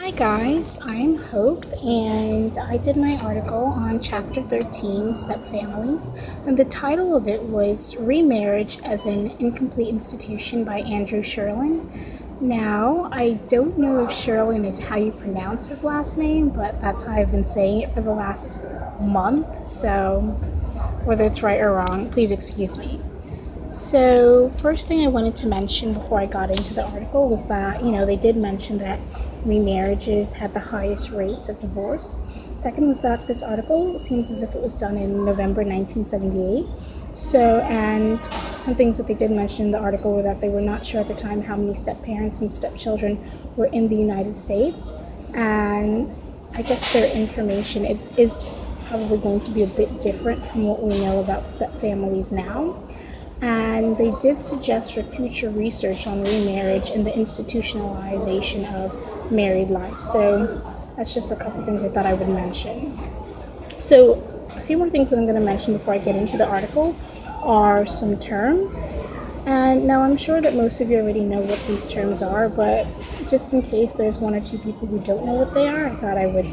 Hi guys, I'm Hope and I did my article on chapter 13, Stepfamilies, and the title of it was Remarriage as an Incomplete Institution by Andrew Cherlin. Now, I don't know if Cherlin is how you pronounce his last name, but that's how I've been saying it for the last month, so whether it's right or wrong, please excuse me. So, first thing I wanted to mention before I got into the article was that, they did mention that remarriages had the highest rates of divorce. Second was that this article seems as if it was done in November 1978. And some things that they did mention in the article were that they were not sure at the time how many step-parents and step-children were in the United States. And I guess their information is probably going to be a bit different from what we know about step-families now. And they did suggest for future research on remarriage and the institutionalization of married life. So that's just a couple things I thought I would mention. So a few more things that I'm going to mention before I get into the article are some terms. And now I'm sure that most of you already know what these terms are, but just in case there's one or two people who don't know what they are, I thought I would,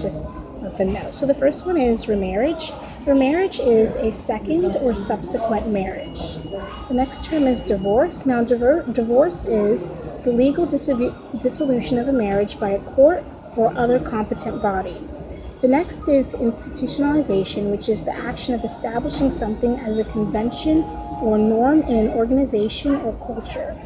just let them know. So the first one is remarriage. Remarriage is a second or subsequent marriage. The next term is divorce. Now, divorce is the legal dissolution of a marriage by a court or other competent body. The next is institutionalization, which is the action of establishing something as a convention or norm in an organization or culture.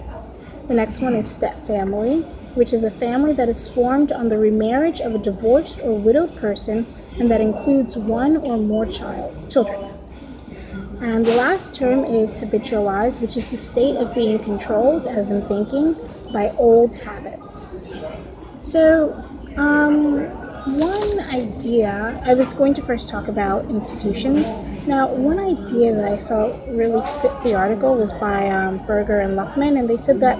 The next one is stepfamily, which is a family that is formed on the remarriage of a divorced or widowed person and that includes one or more children. And the last term is habitualized, which is the state of being controlled, as in thinking, by old habits. So, one idea, I was going to first talk about institutions. Now, one idea that I felt really fit the article was by Berger and Luckman, and they said that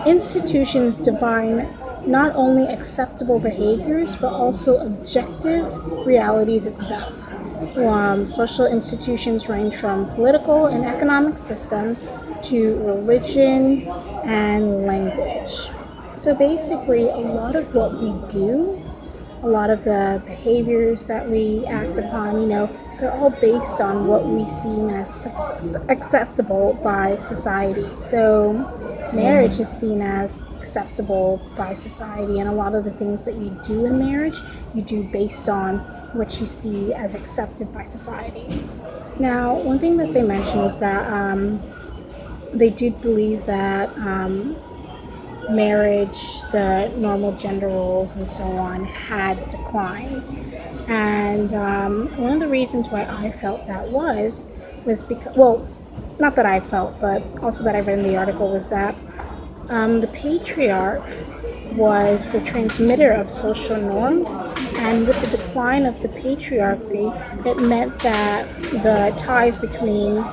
institutions define not only acceptable behaviors, but also objective realities itself. Social institutions range from political and economic systems to religion and language. So basically, a lot of what we do, a lot of the behaviors that we act upon, they're all based on what we seem as acceptable by society. So marriage is seen as acceptable by society, and a lot of the things that you do in marriage, you do based on what you see as accepted by society. Now, one thing that they mentioned was that they did believe that marriage, the normal gender roles and so on, had declined. And one of the reasons why I felt that was because, not that I felt, but also that I read in the article, was that the patriarch was the transmitter of social norms, and with the decline of the patriarchy, it meant that the ties between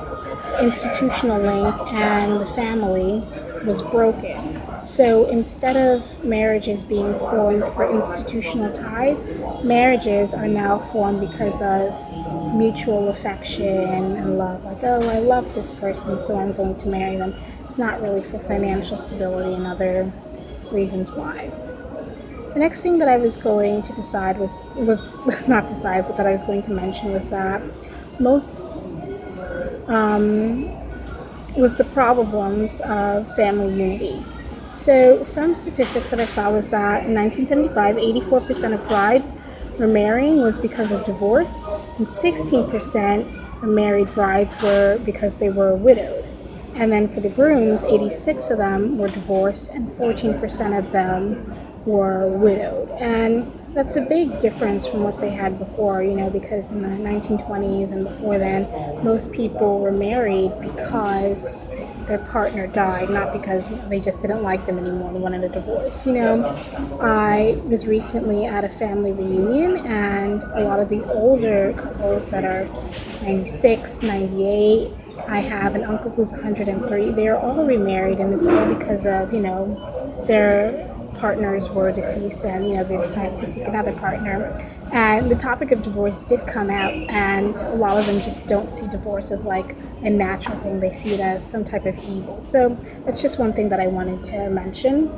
institutional link and the family was broken. So instead of marriages being formed for institutional ties, marriages are now formed because of mutual affection and love. Like, oh, I love this person, so I'm going to marry them. It's not really for financial stability and other reasons why. The next thing that I was going to decide was not decide, but that I was going to mention was that was the problems of family unity. So some statistics that I saw was that in 1975, 84% of brides remarrying was because of divorce, and 16% of married brides were because they were widowed. And then for the grooms, 86 of them were divorced, and 14% of them were widowed. And that's a big difference from what they had before, because in the 1920s and before then, most people were married because their partner died, not because they just didn't like them anymore and wanted a divorce. I was recently at a family reunion, and a lot of the older couples that are 96, 98, I have an uncle who's 103, they're all remarried, and it's all because of, their partners were deceased, and they decided to seek another partner. And the topic of divorce did come out, and a lot of them just don't see divorce as like a natural thing. They see it as some type of evil. So that's just one thing that I wanted to mention.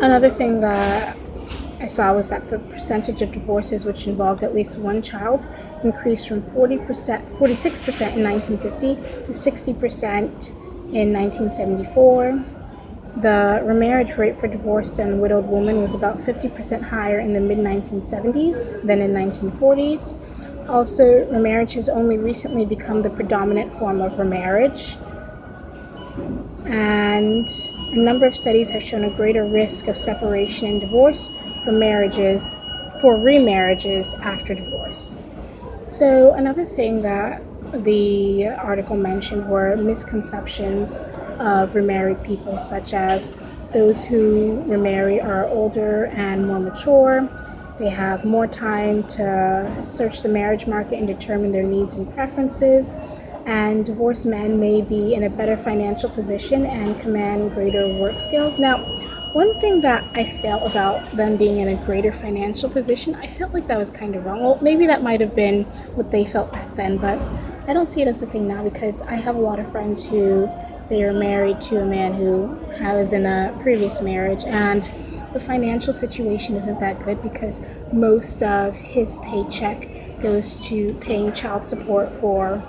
Another thing that I saw was that the percentage of divorces which involved at least one child increased from 46% in 1950 to 60% in 1974. The remarriage rate for divorced and widowed women was about 50% higher in the mid-1970s than in 1940s. Also, remarriage has only recently become the predominant form of remarriage, and a number of studies have shown a greater risk of separation and divorce for remarriages after divorce. So another thing that the article mentioned were misconceptions of remarried people, such as those who remarry are older and more mature. They have more time to search the marriage market and determine their needs and preferences. And divorced men may be in a better financial position and command greater work skills. Now, one thing that I felt about them being in a greater financial position, I felt like that was kind of wrong. Well, maybe that might have been what they felt back then, but I don't see it as a thing now, because I have a lot of friends who they are married to a man who was in a previous marriage, and the financial situation isn't that good because most of his paycheck goes to paying child support for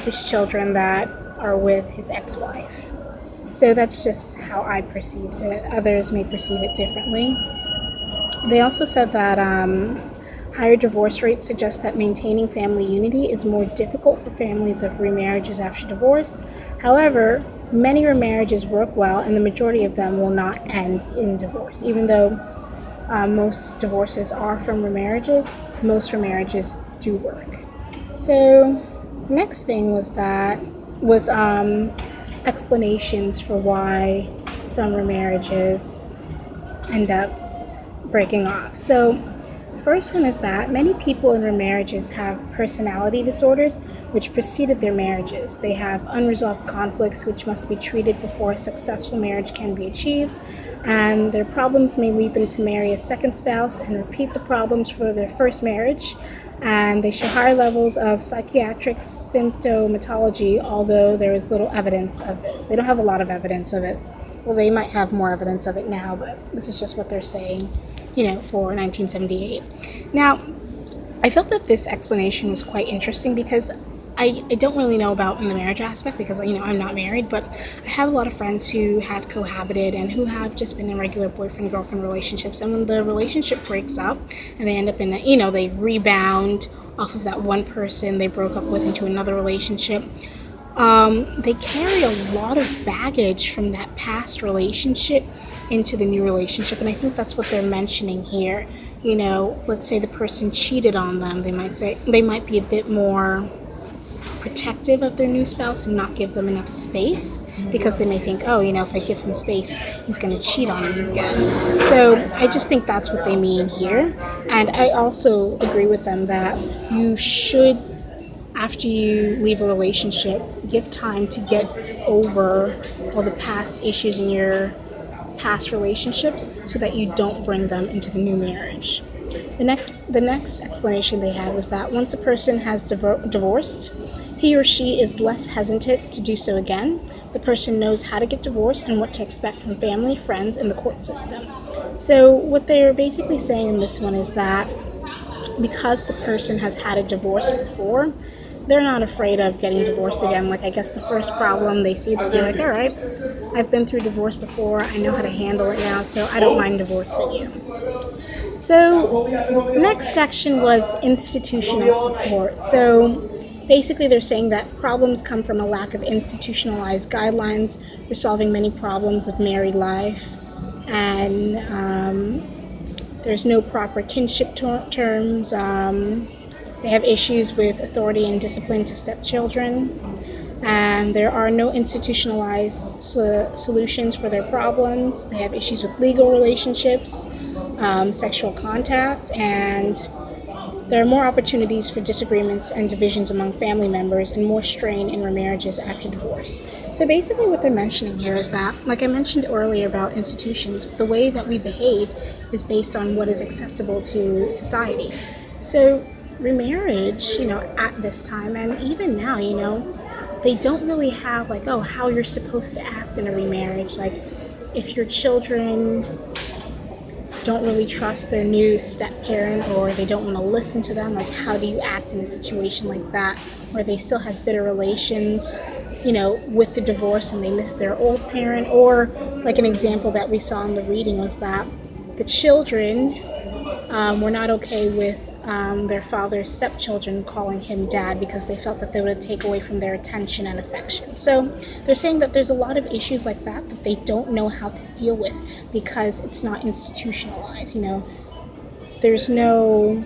his children that are with his ex-wife. So that's just how I perceived it. Others may perceive it differently. They also said that higher divorce rates suggest that maintaining family unity is more difficult for families of remarriages after divorce. However, many remarriages work well, and the majority of them will not end in divorce. Even though most divorces are from remarriages, most remarriages do work. So next thing was explanations for why some remarriages end up breaking off. So the first one is that many people in remarriages have personality disorders which preceded their marriages. They have unresolved conflicts which must be treated before a successful marriage can be achieved, and their problems may lead them to marry a second spouse and repeat the problems for their first marriage. And they show higher levels of psychiatric symptomatology, although there is little evidence of this. They don't have a lot of evidence of it. Well, they might have more evidence of it now, but this is just what they're saying, for 1978. Now, I felt that this explanation was quite interesting because I don't really know about in the marriage aspect because, I'm not married, but I have a lot of friends who have cohabited and who have just been in regular boyfriend-girlfriend relationships. And when the relationship breaks up and they end up in they rebound off of that one person they broke up with into another relationship, they carry a lot of baggage from that past relationship into the new relationship. And I think that's what they're mentioning here. Let's say the person cheated on them. They might be a bit more protective of their new spouse and not give them enough space because they may think, if I give him space, he's going to cheat on me again. So I just think that's what they mean here. And I also agree with them that you should, after you leave a relationship, give time to get over all the past issues in your past relationships so that you don't bring them into the new marriage. The next explanation they had was that once a person has divorced, he or she is less hesitant to do so again. The person knows how to get divorced and what to expect from family, friends, and the court system. So what they're basically saying in this one is that because the person has had a divorce before, they're not afraid of getting divorced again. Like, I guess the first problem they see, they'll be like, all right, I've been through divorce before, I know how to handle it now, so I don't mind divorcing you. So the next section was institutional support. So basically they're saying that problems come from a lack of institutionalized guidelines for solving many problems of married life, and there's no proper kinship terms. They have issues with authority and discipline to stepchildren, and there are no institutionalized solutions for their problems. They have issues with legal relationships, sexual contact, and there are more opportunities for disagreements and divisions among family members and more strain in remarriages after divorce. So basically what they're mentioning here is that, like I mentioned earlier about institutions, the way that we behave is based on what is acceptable to society. So remarriage, at this time and even now, they don't really have how you're supposed to act in a remarriage. Like, if your children don't really trust their new step parent, or they don't want to listen to them. Like, how do you act in a situation like that where they still have bitter relations, with the divorce, and they miss their old parent? Or like an example that we saw in the reading was that the children were not okay with their father's stepchildren calling him dad, because they felt that they would take away from their attention and affection. So they're saying that there's a lot of issues like that that they don't know how to deal with because it's not institutionalized. There's no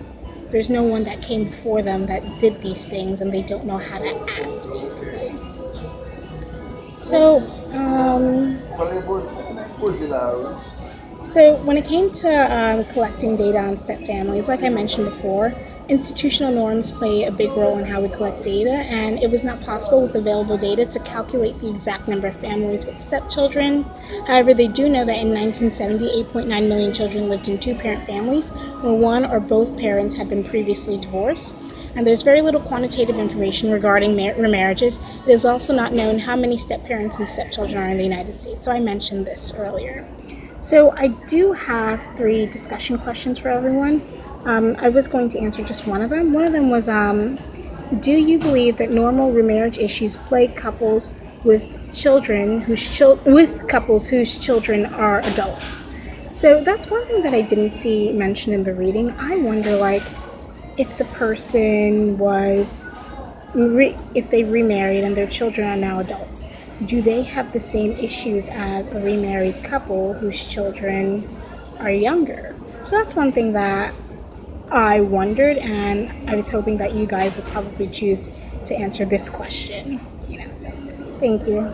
one that came before them that did these things, and they don't know how to act, basically. So when it came to collecting data on step families, like I mentioned before, institutional norms play a big role in how we collect data, and it was not possible with available data to calculate the exact number of families with stepchildren. However, they do know that in 1970, 8.9 million children lived in two-parent families where one or both parents had been previously divorced. And there's very little quantitative information regarding remarriages. It is also not known how many step-parents and stepchildren are in the United States. So I mentioned this earlier. So I do have 3 discussion questions for everyone. I was going to answer just one of them. One of them was, do you believe that normal remarriage issues plague couples with children with couples whose children are adults? So that's one thing that I didn't see mentioned in the reading. I wonder, if the person if they remarried and their children are now adults, do they have the same issues as a remarried couple whose children are younger? So that's one thing that I wondered, and I was hoping that you guys would probably choose to answer this question. So thank you.